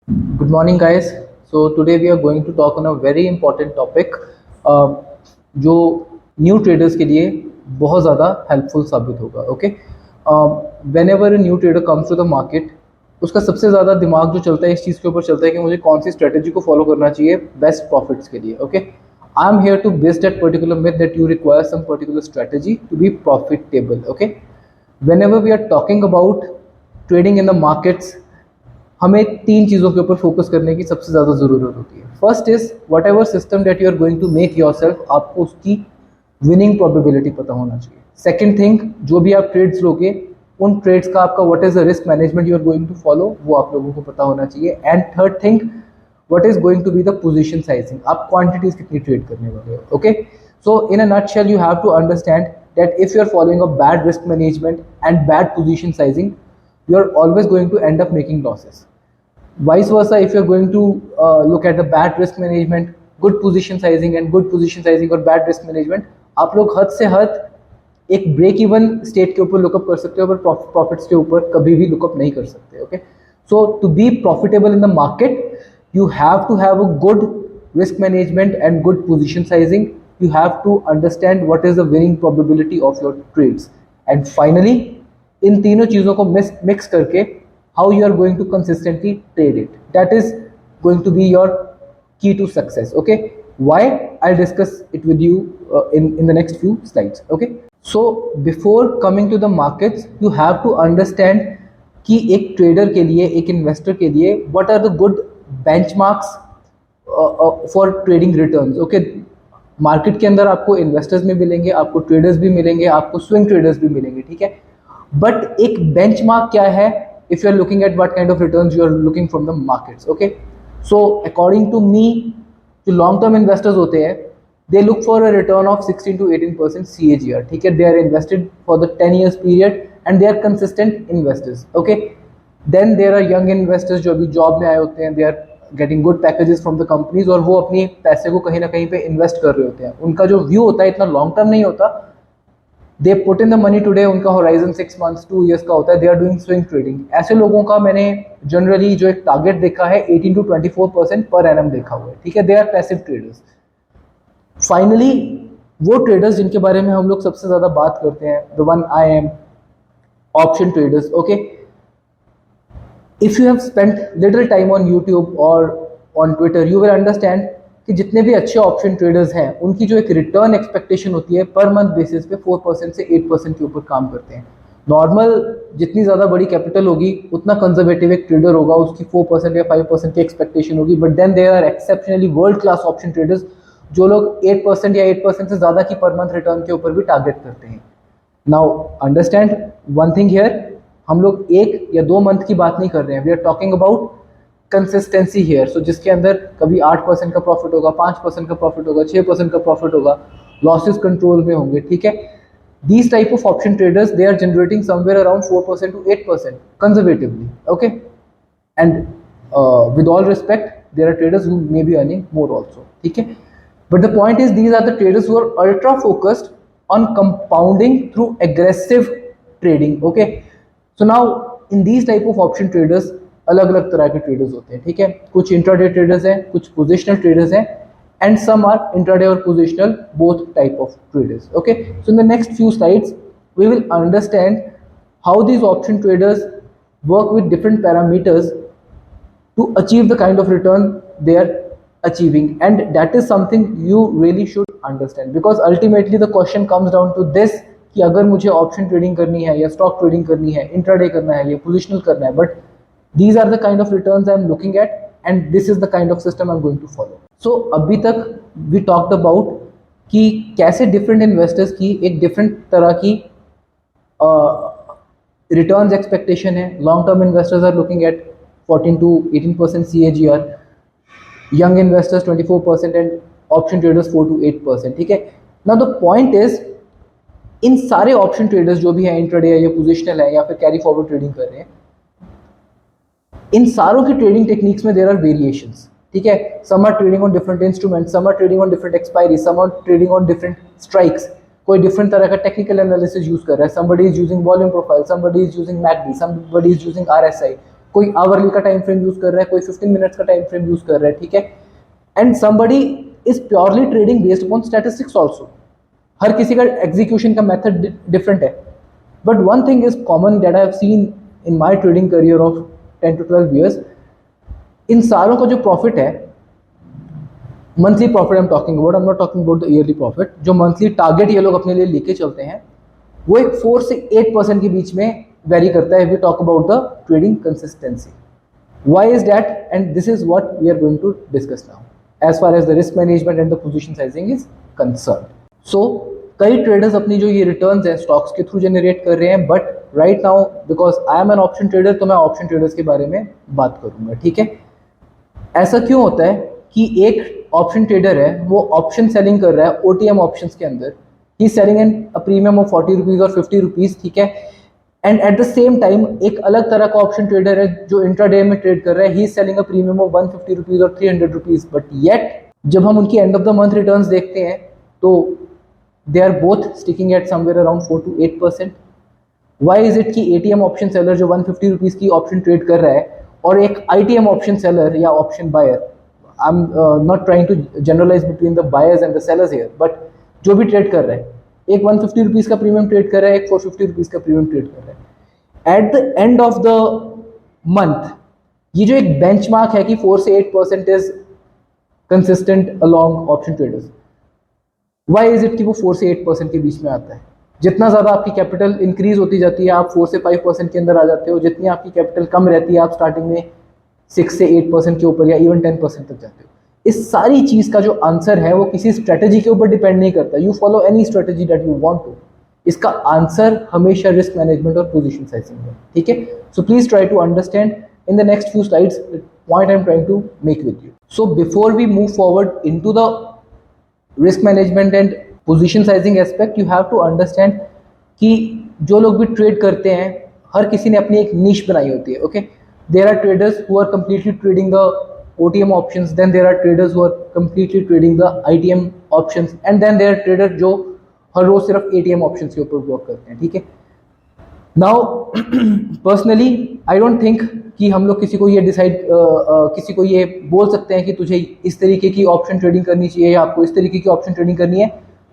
Good morning, guys. So today we are going to talk on a very important topic, जो new traders के लिए बहुत ज़्यादा helpful साबित होगा. Okay, whenever new trader comes to the market, उसका सबसे ज़्यादा दिमाग जो चलता है इस चीज़ के ऊपर चलता है कि मुझे कौन सी स्ट्रेटेजी को फॉलो करना चाहिए बेस्ट प्रॉफिट्स के लिए. Okay, I am here to base that particular myth that you require some particular strategy to be profitable. Okay, whenever we are talking about trading in the markets, हमें तीन चीज़ों के ऊपर focus करने की सबसे ज़्यादा ज़रूरत होती है. First is whatever system that you are going to make yourself, आपको उसकी विनिंग प्रोबेबिलिटी पता होना चाहिए. सेकेंड थिंग, जो भी आप ट्रेड्स लोगे उन ट्रेड्स का आपका what is the risk management you are going to follow, वो आप लोगों को पता होना चाहिए. And third thing, what is going to be the position sizing, आप क्वांटिटीज कितनी ट्रेड करने वाले हो. Okay, so in a nutshell you have to understand that if you are following a bad risk management and bad position sizing, you are always going to end up making losses. Vice versa, if you're going to look at the bad risk management, good position sizing and good position sizing और bad risk management, आप लोग हद से हद एक break even state के ऊपर lookup कर सकते हो, पर प्रॉफिट्स के ऊपर कभी भी लुकअप नहीं कर सकते. Okay, so to be profitable in the market you have to have a good risk management and good position sizing. You have to understand what is the winning probability of your trades, and finally इन तीनों चीज़ों को mix करके how you are going to consistently trade it, that is going to be your key to success. Okay, why? I'll discuss it with you in the next few slides. Okay, so before coming to the markets, you have to understand कि एक trader के लिए, एक investor के लिए what are the good benchmarks for trading returns. Okay, market के अंदर आपको इन्वेस्टर्स भी मिलेंगे, आपको ट्रेडर्स भी मिलेंगे, आपको स्विंग ट्रेडर्स भी मिलेंगे, ठीक है. बट एक बेंचमार्क क्या है if you are looking at what kind of returns you are looking from the markets. Okay, so according to me, जो लॉन्ग टर्म इन्वेस्टर्स होते हैं they look for a return of 16 to 18% CAGR. ठीक है, they are invested for the 10 years period and they are consistent investors. Okay, then there are young investors जो अभी job में आए होते हैं, they are getting good packages from the companies और वो अपनी पैसे को कहीं ना कहीं पे इन्वेस्ट कर रहे होते हैं. उनका जो व्यू होता है इतना लॉन्ग टर्म नहीं होता. They put in the money today, उनका होराइजन 6 months 2 years का होता है. They are doing swing trading. ऐसे लोगों का मैंने जनरली जो एक टारगेट देखा है 18 to 24% पर एनम देखा हुआ है. ठीक है, they are passive traders. Finally वो ट्रेडर्स जिनके बारे में हम लोग सबसे ज्यादा बात करते हैं, the one I am, option traders. Okay, if you have spent little time on YouTube or on Twitter, you will understand कि जितने भी अच्छे ऑप्शन ट्रेडर्स हैं उनकी जो एक रिटर्न एक्सपेक्टेशन होती है पर मंथ बेसिस पे 4% से 8% के ऊपर काम करते हैं. नॉर्मल जितनी ज़्यादा बड़ी कैपिटल होगी उतना कंजर्वेटिव एक ट्रेडर होगा, उसकी 4% या 5% की एक्सपेक्टेशन होगी. But then there are exceptionally world class option traders जो लोग 8% या 8% से ज़्यादा की पर मंथ रिटर्न के ऊपर भी टारगेट करते हैं. Now understand one thing here, हम लोग 1 या 2 मंथ की बात नहीं कर रहे हैं. We are talking about consistency here. So जिसके अंदर कभी 8% का प्रॉफिट होगा, 5% का प्रॉफिट होगा, 6% का प्रॉफिट होगा, लॉसेस कंट्रोल में होंगे. ठीक है, these type of option traders, they are generating somewhere around 4% to 8% conservatively. Okay, and with all respect, there are traders who may be earning more also. ठीक है, but the point is these are the traders who are ultra focused on compounding through aggressive trading. Okay, so now in these type of option traders अलग अलग तरह के traders होते हैं. ठीक है, कुछ इंट्राडे ट्रेडर्स हैं, कुछ पोजिशनल ट्रेडर्स हैं, and some are intraday or positional, both type of traders. Okay, so in the next few slides we will understand how these option traders work with different parameters to achieve the kind of return they are achieving, and that is something you really should understand, because ultimately the question comes down to this कि अगर मुझे option trading करनी है या stock trading करनी है, intraday करना है या पोजिशनल करना है, but these are the kind of returns I am looking at and this is the kind of system I am going to follow. So अभी तक we talked about कि कैसे different investors की एक different तरह की returns expectation है. Long term investors are looking at 14 to 18% CAGR, young investors 24% and option traders 4 to 8%. ठीक है, now the point is इन सारे ऑप्शन ट्रेडर्स जो भी है, इंट्राडे है या पोजिशनल है या फिर कैरी फॉरवर्ड ट्रेडिंग कर रहे हैं, इन सारों की ट्रेडिंग टेक्निक्स में देयर आर वेरिएशंस. ठीक है, some are trading on different instruments, some are trading on different expiry, some are trading on different strikes. कोई डिफरेंट तरह का टेक्निकल एनालिसिस यूज कर रहा है. Somebody is using volume profile, somebody is using MACD, somebody is using RSI. कोई hourly का time frame use कर रहा है, कोई 15 मिनट्स का टाइम फ्रेम यूज कर रहा है, ठीक है। And somebody is purely trading based upon statistics also. हर किसी का एग्जीक्यूशन का मेथड डिफरेंट है, but one thing is common that I have seen in my trading career of 10 to 12 years, इन सारों का जो प्रॉफिट है, monthly profit I am talking about, I am not talking about the yearly profit, जो monthly target ये लोग अपने लिए लेके चलते हैं, वो एक 4 से 8% के बीच में वेरी करता है। We talk about the trading consistency, why is that, and this is what we are going to discuss now as far as the risk management and the position sizing is concern. So कई traders अपनी जो ये returns हैं stocks के through generate कर रहे हैं, but right now because I am an option trader, तो मैं ऑप्शन ट्रेडर्स के बारे में बात करूंगा, ठीक है। ऐसा क्यों होता है कि एक ऑप्शन ट्रेडर है, वो ऑप्शन सेलिंग कर रहा है ओटीएम ऑप्शंस के अंदर, ही selling an a premium of 40 rupees और 50 रुपीज, ठीक है। And at the same time एक अलग तरह का ऑप्शन ट्रेडर है जो इंट्राडे में ट्रेड कर रहा है, he is selling a premium of 150 rupees और 300 रुपीज, बट येट जब हम उनकी end of the month returns देखते हैं तो they are both sticking at somewhere around 4 to 8%। Why is it कि एटीएम ऑप्शन सेलर जो 150 रुपीज की ऑप्शन ट्रेड कर रहा है और एक आईटीएम ऑप्शन सेलर या option buyer, I am not trying to generalize between the buyers and the sellers here, but जो भी ट्रेड कर रहा है, एक 150 रुपीज का प्रीमियम ट्रेड कर रहा है, एक 450 रुपीज का प्रीमियम ट्रेड कर रहा है। At the end of the month ये जो एक बेंचमार्क है कि 4 से 8% is consistent along option traders, why is it कि वो 4 से 8% के बीच में आता है। जितना ज़्यादा आपकी कैपिटल इंक्रीज होती जाती है, आप 4 से 5% के अंदर आ जाते हो, जितनी आपकी कैपिटल कम रहती है आप स्टार्टिंग में 6 से 8% के ऊपर या इवन 10% तक जाते हो। इस सारी चीज़ का जो आंसर है वो किसी स्ट्रेटेजी के ऊपर डिपेंड नहीं करता, you follow any strategy that you want to, इसका आंसर हमेशा रिस्क मैनेजमेंट और पोजीशन साइजिंग है, ठीक है। So please try to understand in the next few slides point I am trying to make with you. So before we move forward into the risk management and position sizing aspect, you have to understand कि जो लोग भी trade करते हैं हर किसी ने अपनी एक नीश बनाई होती है, okay. There are traders who are completely trading the OTM options, then there are traders who are completely trading the ITM options, and then there are traders जो हर रोज सिर्फ ATM options के ऊपर वर्क करते हैं, ठीक है। Now personally I don't think कि हम लोग किसी को ये डिसाइड किसी को ये बोल सकते हैं कि तुझे इस तरीके की ऑप्शन ट्रेडिंग करनी चाहिए या आपको इस तरीके की ऑप्शन ट्रेडिंग करनी है।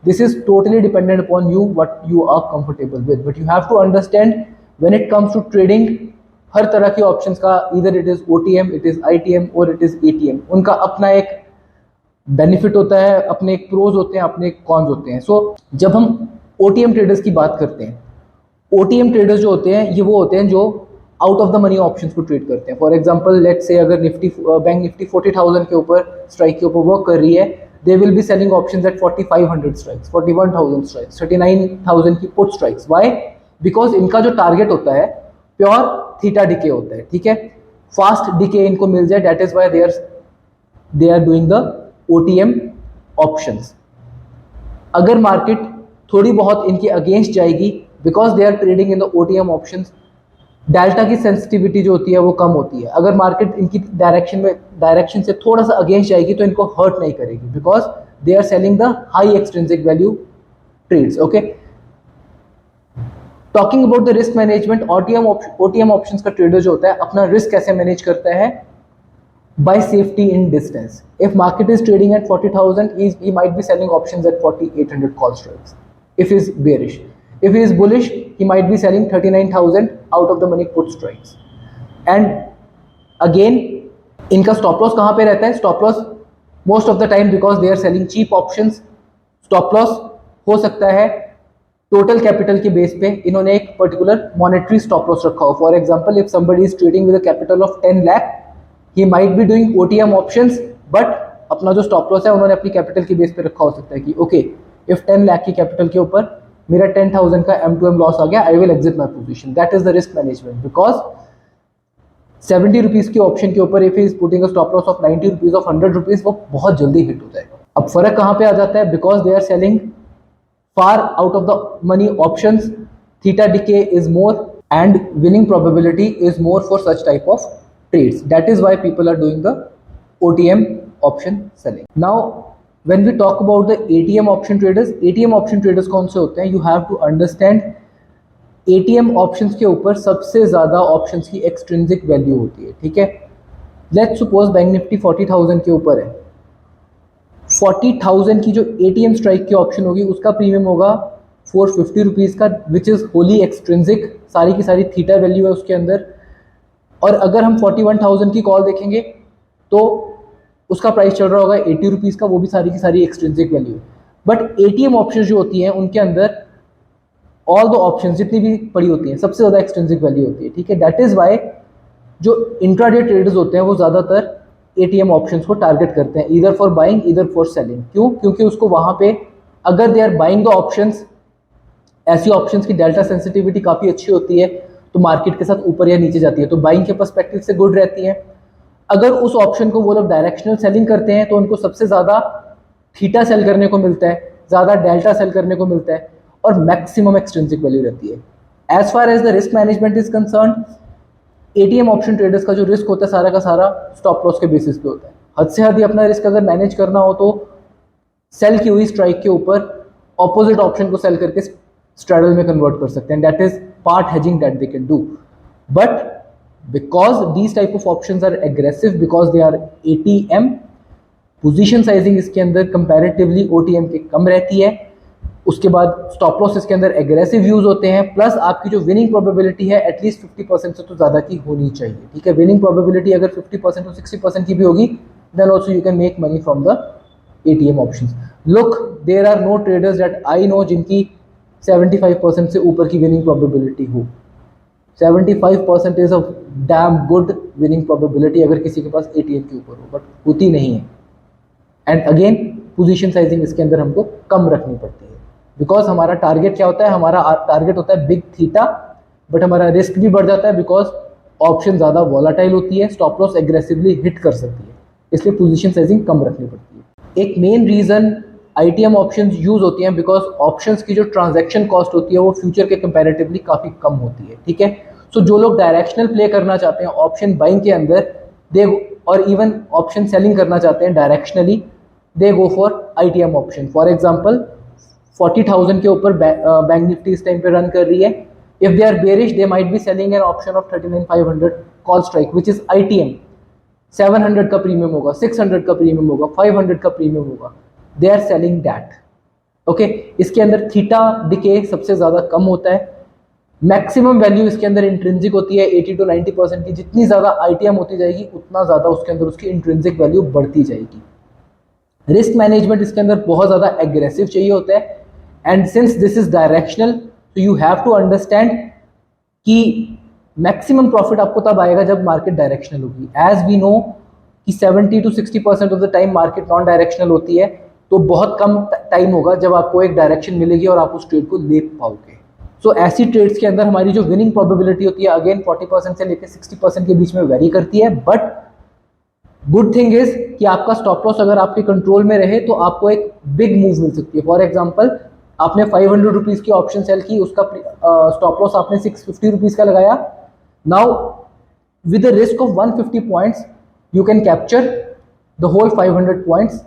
This is totally dependent upon you what you are comfortable with, but you have to understand when it comes to trading हर तरह के ऑप्शंस का, इधर it is OTM, it is ITM और इट इज ATM, उनका अपना एक benefit होता है, अपने एक प्रोज होते हैं, अपने एक कॉन्स होते हैं। सो जब हम OTM ट्रेडर्स की बात करते हैं, OTM ट्रेडर्स जो होते हैं ये वो होते हैं जो out of the money options को ट्रेड करते हैं। फॉर एग्जांपल लेट्स से अगर बैंक निफ्टी 40,000 के ऊपर स्ट्राइक के ऊपर वर्क कर रही है, they will be selling options at 4,500 strikes, 41,000 strikes, 39,000 की पुट स्ट्राइक्स। व्हाई? बिकॉज इनका जो टारगेट होता है प्योर थीटा डिके होता है, ठीक है। फास्ट डिके इनको मिल जाए, that is why they are doing the OTM options. अगर मार्केट थोड़ी बहुत इनके अगेंस्ट जाएगी because they are trading in the OTM options, delta की सेंसिटिविटी जो होती है वो कम होती है। अगर मार्केट इनकी डायरेक्शन से थोड़ा सा अगेंस्ट जाएगी तो इनको हर्ट नहीं करेगी because they are selling the high extrinsic value trades, okay. Talking about the risk management, OTM options का ट्रेडर जो होता है अपना रिस्क कैसे मैनेज करता है? By safety in distance. If market is trading at 40,000, he might be selling options at 4,800 call strikes if he is bearish. If he is bullish, he might be selling 39,000 out of the money put strikes. And again, इनका stop loss कहाँ पे रहता है? Stop loss most of the time because they are selling cheap options, stop loss हो सकता है total capital के base पे इन्होंने एक पर्टिकुलर मॉनेटरी स्टॉप लॉस रखा हो। For example if somebody is trading with a capital of 10 lakh, he might be doing OTM options, but अपना जो स्टॉप लॉस है उन्होंने अपनी कैपिटल के बेस पे रखा हो सकता है कि ओके इफ 10 लाख की कैपिटल के ऊपर मेरा 10,000 का M2M लॉस आ गया, I will exit my position. That is the risk management because 70 rupees के ऑप्शन के ऊपर if is putting a stop loss of 90 rupees of 100 rupees, वो बहुत जल्दी हिट हो जाएगा। अब फर्क कहाँ पे आ जाता है? Because they are selling far out of the money options, theta decay is more and winning probability is more for such type of trades. That is why people are doing the OTM option selling. Now when we talk about the ATM option traders, ATM option traders कौन से होते हैं? You have to understand ATM options के ऊपर सबसे ज़्यादा options की extrinsic value होती है, ठीक है। लेट्स सपोज बैंक निफ्टी 40,000 के ऊपर है, 40,000 की जो एटीएम स्ट्राइक की ऑप्शन होगी उसका प्रीमियम होगा 450 रुपीज़ का, विच इज़ होली एक्सट्रिंसिक, सारी की सारी थीटा वैल्यू है उसके अंदर। और अगर हम 41,000 की कॉल देखेंगे तो उसका प्राइस चल रहा होगा 80 रुपीज़ का, वो भी सारी की सारी एक्सट्रिंसिक वैल्यू है। बट एटीएम ऑप्शन जो होती हैं उनके अंदर ऑल द ऑप्शन जितनी भी पड़ी होती हैं सबसे ज़्यादा एक्सट्रिंसिक वैल्यू होती है, ठीक है। दैट इज़ वाई जो इंट्राडे ट्रेडर्स होते हैं वो ज़्यादातर एटीएम ऑप्शंस को टारगेट करते हैं, either for buying either for selling. क्यों? क्योंकि उसको वहाँ पे अगर they are buying the options, ऐसी ऑप्शंस की डेल्टा सेंसिटिविटी काफ़ी अच्छी होती है तो मार्केट के साथ ऊपर या नीचे जाती है, तो बाइंग के पर्सपेक्टिव से गुड रहती है। अगर उस ऑप्शन को वो लोग डायरेक्शनल सेलिंग करते हैं तो उनको सबसे ज़्यादा थीटा सेल करने को मिलता है, ज़्यादा डेल्टा सेल करने को मिलता है और मैक्सिमम एक्सट्रिंसिक वैल्यू रहती है। As far as the risk management is concern, ATM option traders का जो रिस्क होता है सारा का सारा स्टॉप लॉस के बेसिस पे होता है। हद से हद ही अपना रिस्क अगर मैनेज करना हो तो सेल की हुई स्ट्राइक के ऊपर ऑपोजिट ऑप्शन को सेल करके स्ट्रैडल में कन्वर्ट कर सकते हैं। That is part hedging that they can do. But because these type of options are aggressive, because they are ATM, position sizing इसके अंदर कंपैरेटिवली ओटीएम के कम रहती है। उसके बाद स्टॉप लॉस इसके अंदर एग्रेसिव यूज होते हैं, प्लस आपकी जो विनिंग प्रोबेबिलिटी है एटलीस्ट 50% से तो ज़्यादा की होनी चाहिए, ठीक है। विनिंग प्रोबेबिलिटी अगर 50% और 60% की भी होगी then also you can make money from the ATM options. Look, there are no traders that I know जिनकी 75% से ऊपर की विनिंग प्रोबेबिलिटी हो। 75% is a damn good winning probability अगर किसी के पास एटीएम के ऊपर हो, बट होती नहीं है। एंड अगेन पोजीशन साइजिंग इसके अंदर हमको कम रखनी पड़ती है, बिकॉज हमारा टारगेट क्या होता है, हमारा टारगेट होता है बिग थीटा, बट हमारा रिस्क भी बढ़ जाता है बिकॉज ऑप्शन ज़्यादा वॉलाटाइल होती है, स्टॉप लॉस एग्रेसिवली हिट कर सकती है, इसलिए पोजीशन साइजिंग कम रखनी पड़ती है। एक main reason ITM options use होती हैं बिकॉज ऑप्शंस की जो ट्रांजैक्शन कॉस्ट होती है वो फ्यूचर के कंपैरेटिवली काफ़ी कम होती है, ठीक है। सो जो लोग डायरेक्शनल प्ले करना चाहते हैं ऑप्शन बाइंग के अंदर, दे और इवन ऑप्शन सेलिंग करना चाहते हैं directionally, they go for ITM option. For example 40,000 के ऊपर बैंक निफ्टी इस टाइम पे रन कर रही है। If they are bearish they might be selling an option of 39,500 call strike which is ITM. 700 का प्रीमियम होगा, 600 का प्रीमियम होगा, 500 का प्रीमियम होगा, they are selling that, okay. इसके अंदर थीटा डिके सबसे ज़्यादा कम होता है, मैक्सिमम वैल्यू इसके अंदर इंट्रिंसिक होती है 80 to 90% की। जितनी ज़्यादा आईटीएम होती जाएगी उतना ज़्यादा उसके अंदर उसकी इंट्रिंसिक वैल्यू बढ़ती जाएगी। रिस्क मैनेजमेंट इसके अंदर बहुत ज़्यादा एग्रेसिव चाहिए होता है, and since this is directional तो यू हैव टू अंडरस्टैंड कि मैक्सिमम प्रॉफिट आपको तब आएगा जब मार्केट डायरेक्शनल होगी। एज वी नो कि 70 to 60% of the time market non directional होती है, तो बहुत कम टाइम होगा जब आपको एक डायरेक्शन मिलेगी और आप उस ट्रेड को ले पाओगे। सो ऐसी ट्रेड्स के अंदर हमारी जो विनिंग प्रोबेबिलिटी होती है अगेन 40% से लेकर 60% के बीच में वेरी करती है। बट गुड थिंग इज कि आपका स्टॉप लॉस अगर आपके कंट्रोल में रहे तो आपको एक बिग मूव मिल सकती है। फॉर एग्जांपल आपने 500 रुपीज़ की ऑप्शन सेल की, उसका स्टॉप लॉस आपने 650 रुपीज़ का लगाया। Now with the risk of 150 points you can capture the whole 500 points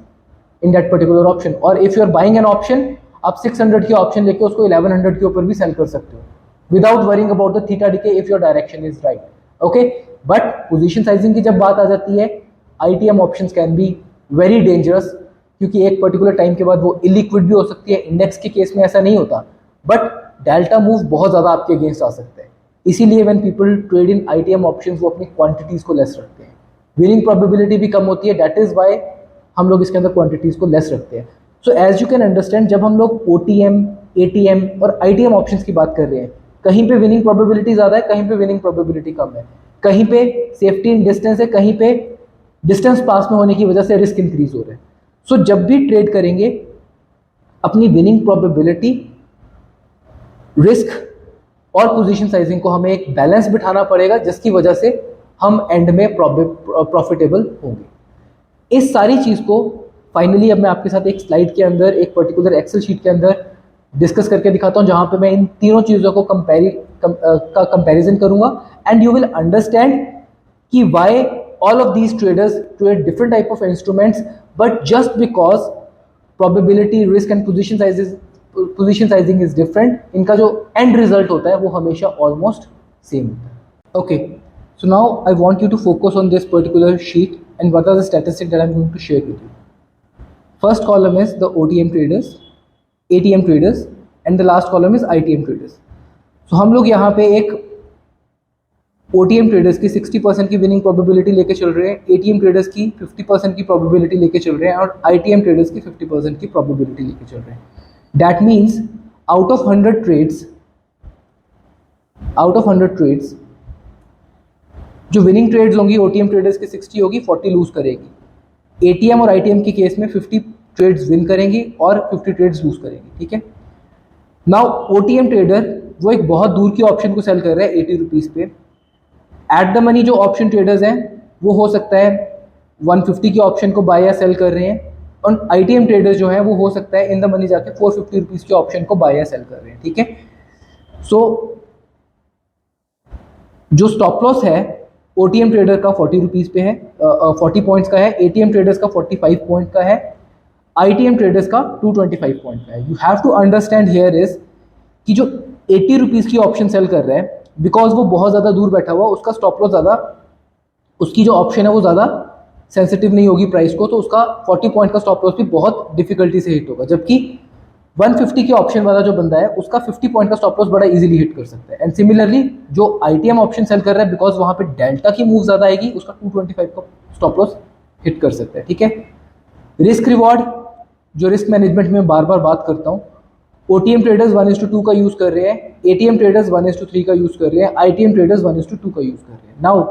in that particular option. और if you are buying an option, आप 600 की ऑप्शन लेके उसको 1100 के ऊपर भी सेल कर सकते हो without worrying about the theta decay if your direction is right, okay. But position sizing की जब बात आ जाती है, ITM options can be very dangerous, क्योंकि एक पर्टिकुलर टाइम के बाद वो इलिक्विड भी हो सकती है। इंडेक्स के केस में ऐसा नहीं होता, बट डेल्टा मूव बहुत ज़्यादा आपके अगेंस्ट आ सकता है। इसीलिए when people trade in ITM options वो अपनी क्वांटिटीज़ को लेस रखते हैं, विनिंग प्रोबेबिलिटी भी कम होती है। दैट इज़ वाई हम लोग इसके अंदर क्वांटिटीज़ को लेस रखते हैं। So as you can understand, जब हम लोग ओटीएम, एटीएम और आईटीएम ऑप्शंस की बात कर रहे हैं, कहीं पे विनिंग प्रोबेबिलिटी ज़्यादा है, कहीं पे विनिंग प्रोबेबिलिटी कम है, कहीं पे सेफ्टी इन डिस्टेंस है, कहीं पे डिस्टेंस पास में होने की वजह से रिस्क इंक्रीज हो रहा है। सो जब भी ट्रेड करेंगे अपनी विनिंग प्रोबेबिलिटी, रिस्क और पोजीशन साइजिंग को हमें एक बैलेंस बिठाना पड़ेगा, जिसकी वजह से हम एंड में प्रॉफिटेबल होंगे। इस सारी चीज़ को फाइनली अब मैं आपके साथ एक स्लाइड के अंदर, एक पर्टिकुलर एक्सेल शीट के अंदर डिस्कस करके दिखाता हूं, जहां पे मैं इन तीनों चीज़ों को कंपैरिजन करूंगा एंड यू विल अंडरस्टैंड कि why all of these traders trade different type of instruments, but just because probability, risk and position sizes position sizing is different, इनका जो एंड रिजल्ट होता है वो हमेशा ऑलमोस्ट सेम होता है। Okay, so now I want you to focus on this particular sheet and what are the statistics that I am going to share with you. First column is the OTM traders, ATM traders and the last column is ITM traders. So हम लोग यहाँ पे एक OTM traders की 60% की winning probability लेके चल रहे हैं, ATM ट्रेडर्स की 50% की प्रोबेबिलिटी लेके चल रहे हैं और ITM ट्रेडर्स की 50% की प्रोबेबिलिटी लेके चल रहे हैं। That means out of 100 trades जो विनिंग ट्रेड्स होंगी OTM ट्रेडर्स की 60 होगी, 40 लूज करेगी। ATM और ITM के केस में 50 ट्रेड्स विन करेंगी और 50 ट्रेड्स लूज करेंगी, ठीक है। नाउ OTM ट्रेडर वो एक बहुत दूर की ऑप्शन को सेल कर रहा है 80 रुपीज़ पे। एट द मनी जो ऑप्शन ट्रेडर्स हैं वो हो सकता है 150 की ऑप्शन को बाय या सेल कर रहे हैं, और ITM ट्रेडर्स जो हैं वो हो सकता है इन द मनी जाके 450 रुपीज़ की ऑप्शन को बाय या सेल कर रहे हैं, ठीक है। सो जो स्टॉप लॉस है OTM ट्रेडर का 40 रुपीज़ पे है, 40 पॉइंट्स का है, ATM ट्रेडर्स का 45 पॉइंट का है, ITM ट्रेडर्स का 225 पॉइंट का है। You have to understand here is कि जो 80 रुपीज़ की ऑप्शन सेल कर रहा है, बिकॉज वो बहुत ज़्यादा दूर बैठा हुआ, उसका स्टॉप लॉस ज़्यादा, उसकी जो ऑप्शन है वो ज़्यादा सेंसिटिव नहीं होगी प्राइस को, तो उसका 40 पॉइंट का स्टॉप लॉस भी बहुत डिफिकल्टी से हिट होगा। जबकि 150 की ऑप्शन वाला जो बंदा है उसका 50 पॉइंट का स्टॉप लॉस बड़ा इजीली हिट कर सकता है। एंड सिमिलरली जो ITM ऑप्शन सेल कर रहा है, बिकॉज वहाँ पे डेल्टा की मूव ज़्यादा आएगी, उसका 225 का स्टॉप लॉस हिट कर सकता है, ठीक है। रिस्क रिवॉर्ड, जो रिस्क मैनेजमेंट में बार बार बात करता हूँ, OTM ट्रेडर्स 1:2 का यूज़ कर रहे हैं, ATM ट्रेडर्स 1:3 का यूज़ कर रहे हैं, ITM ट्रेडर्स 1:2 का यूज़ कर रहे हैं। नाउ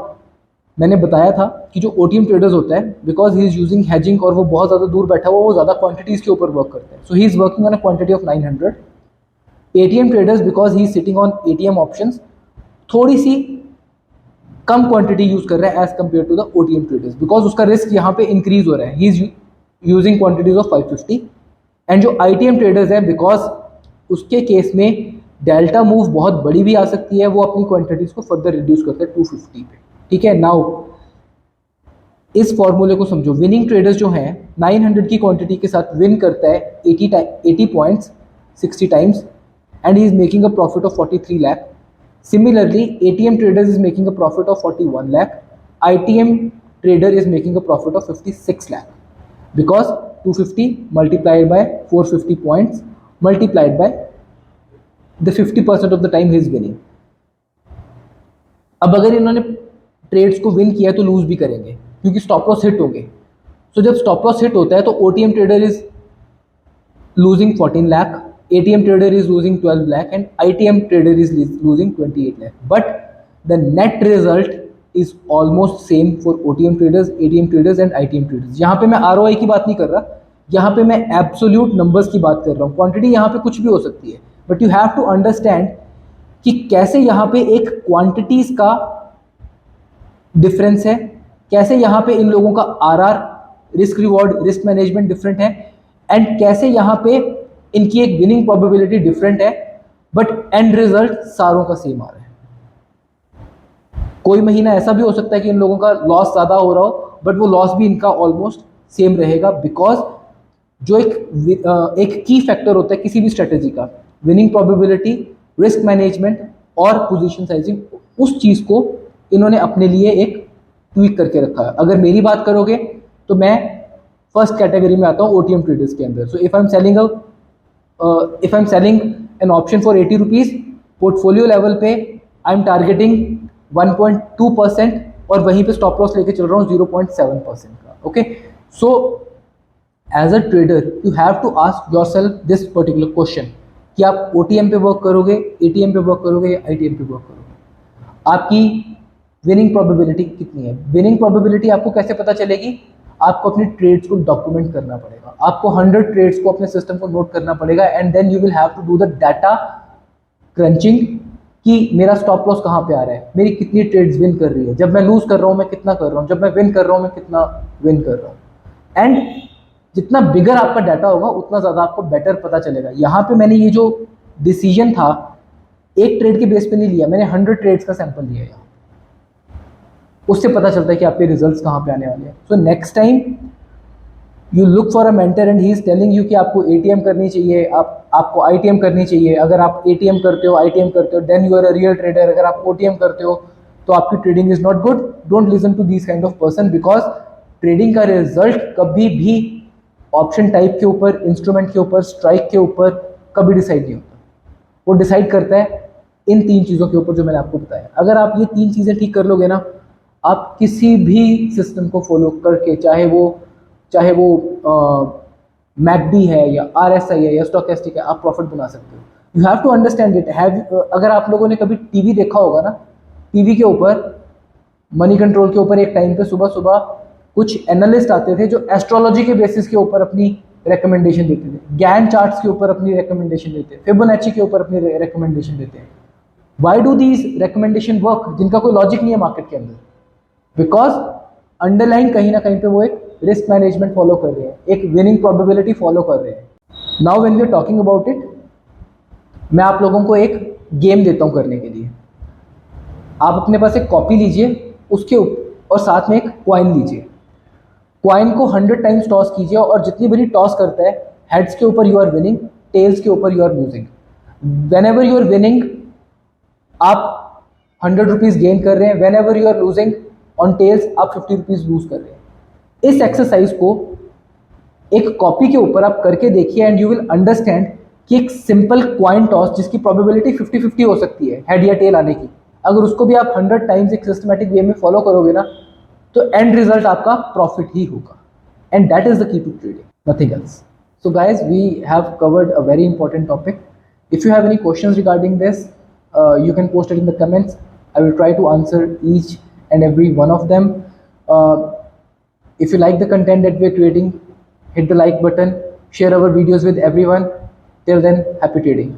मैंने बताया था कि जो OTM ट्रेडर्स होता है, because he is using hedging और वो बहुत ज़्यादा दूर बैठा हुआ, वो ज़्यादा क्वांटिटीज़ के ऊपर वर्क करता है, so he is working on a quantity of 900। ATM traders because he is sitting on ATM options, थोड़ी सी कम क्वांटिटी यूज़ कर रहा है as compare to the OTM traders, because उसका रिस्क यहाँ पे इंक्रीज हो रहा है, he is using quantities of 550। And जो ITM ट्रेडर्स है, बिकॉज उसके केस में डेल्टा मूव बहुत बड़ी भी आ सकती है, वो अपनी क्वांटिटीज को फर्दर रिड्यूस करता है 250 पे, ठीक है। नाउ इस फॉर्मूले को समझो, विनिंग ट्रेडर्स जो हैं 900 की क्वांटिटी के साथ विन करता है 80 points 60 times and he is making a profit of 43 lakh. Similarly ATM traders is making a profit of 41 lakh, ITM trader is making a profit of 56 lakh, because 250 multiplied by 450 points multiplied by the 50% of the time he is winning. अब अगर इन्होंने trades को win किया तो loose भी करेंगे क्योंकि stop loss hit होंगे। सो जब स्टॉप लॉस हिट होता है तो OTM trader is losing 14 lakh, ATM trader is losing 12 lakh and ITM trader is losing 28 lakh. But the net result is almost same for OTM traders, ATM traders and ITM traders. यहाँ पे मैं ROI की बात नहीं कर रहा, यहाँ पे मैं एब्सोल्यूट नंबर्स की बात कर रहा हूँ। क्वांटिटी यहाँ पे कुछ भी हो सकती है, but you have to understand कि कैसे यहाँ पे एक क्वांटिटीज का डिफरेंस है, कैसे यहाँ पे इन लोगों का RR, risk reward, risk management different है, एंड कैसे यहाँ पे इनकी एक विनिंग प्रोबेबिलिटी डिफरेंट है, बट एंड रिजल्ट सारों का सेम आ रहा है। कोई महीना ऐसा भी हो सकता है कि इन लोगों का लॉस ज़्यादा हो रहा हो, बट वो लॉस भी इनका ऑलमोस्ट सेम रहेगा, बिकॉज जो एक की फैक्टर होता है किसी भी स्ट्रेटेजी का, विनिंग प्रोबेबिलिटी, रिस्क मैनेजमेंट और पोजीशन साइजिंग, उस चीज़ को इन्होंने अपने लिए एक ट्वीक करके रखा है। अगर मेरी बात करोगे तो मैं फर्स्ट कैटेगरी में आता हूँ OTM ट्रेडर्स के अंदर। So if I am selling an option for 80 rupees, portfolio level पे आई एम टारगेटिंग 1.2% और वहीं पे स्टॉप लॉस लेके चल रहा हूँ 0.7% का। Okay, so as a trader you have to ask yourself this particular question कि आप OTM पे वर्क करोगे, ATM पे वर्क करोगे या ITM पे वर्क करोगे, आपकी विनिंग प्रोबेबिलिटी कितनी है। विनिंग प्रोबेबिलिटी आपको कैसे पता चलेगी, आपको अपने ट्रेड्स को डॉक्यूमेंट करना पड़ेगा, आपको 100 ट्रेड्स को अपने सिस्टम को नोट करना पड़ेगा, and then you will have to do the data crunching कि मेरा स्टॉप लॉस कहाँ पे आ रहा है, मेरी कितनी ट्रेड्स विन कर रही है, जब मैं लूज कर रहा हूँ मैं कितना कर रहा हूँ, जब मैं विन कर रहा हूँ मैं कितना विन कर रहा हूँ। एंड जितना बिगर आपका डाटा होगा उतना ज़्यादा आपको बेटर पता चलेगा। यहाँ पे मैंने ये जो डिसीजन था एक ट्रेड के बेस पे नहीं लिया, मैंने 100 ट्रेड्स का सैंपल लिया यहाँ, उससे पता चलता है कि आपके रिजल्ट्स कहाँ पे आने वाले हैं। So next time you look for a mentor and he is telling you कि आपको एटीएम करनी चाहिए, आपको आईटीएम करनी चाहिए। अगर आप एटीएम करते हो, आईटीएम करते हो, then you are a real trader. अगर आप ओटीएम करते हो तो आपकी trading is not good. Don't listen to this kind of person, because trading का रिजल्ट कभी भी ऑप्शन टाइप के ऊपर, इंस्ट्रूमेंट के ऊपर, स्ट्राइक के ऊपर कभी डिसाइड नहीं होता। वो डिसाइड करता है इन 3 चीज़ों के ऊपर जो मैंने आपको बताया। अगर आप ये 3 चीज़ें ठीक कर लोगे ना, आप किसी भी सिस्टम को फॉलो करके, चाहे वो मैकडी है या आरएसआई है या स्टोकेस्टिक है, आप प्रॉफिट बना सकते हो। You have to understand it. अगर आप लोगों ने कभी टीवी देखा होगा ना, टीवी के ऊपर, मनी कंट्रोल के ऊपर एक टाइम पे सुबह सुबह कुछ एनालिस्ट आते थे जो एस्ट्रोलॉजी के बेसिस के ऊपर अपनी रिकमेंडेशन देते थे, गैन चार्ट्स के ऊपर अपनी रिकमेंडेशन देते, फिबोनाची के ऊपर अपनी रिकमेंडेशन देते हैं। Why do these recommendation work, जिनका कोई लॉजिक नहीं है मार्केट के अंदर? बिकॉज अंडरलाइन कहीं ना कहीं पे वो एक रिस्क मैनेजमेंट फॉलो कर रहे हैं, एक विनिंग प्रोबेबिलिटी फॉलो कर रहे हैं। Now when we are talking about it, मैं आप लोगों को एक गेम देता हूं करने के लिए। आप अपने पास एक कॉपी लीजिए, उसके और साथ में एक क्वाइन लीजिए। क्वाइन को 100 टाइम्स टॉस कीजिए और जितनी बड़ी टॉस करता है, हेड्स के ऊपर यू आर विनिंग, टेल्स के ऊपर you are losing. Whenever you are winning, आप 100 रुपीज गेन कर रहे हैं। Whenever you are losing on tails, आप 50 रुपीज लूज कर रहे हैं। इस एक्सरसाइज को एक कॉपी के ऊपर आप करके देखिए एंड यू विल अंडरस्टैंड कि एक सिंपल क्वाइन टॉस जिसकी प्रोबेबिलिटी 50-50 हो सकती है हेड या टेल आने की, अगर उसको भी आप 100 टाइम्स एक सिस्टमैटिक वे में फॉलो करोगे ना, तो एंड रिजल्ट आपका प्रॉफिट ही होगा। And that is the key to trading, nothing else. So guys, we have covered a very important topic. If you have any questions regarding this, you can post it in the comments. I will try to answer each and every one of them. If you like the content that we are creating, hit the like button, share our videos with everyone. Till then, happy trading.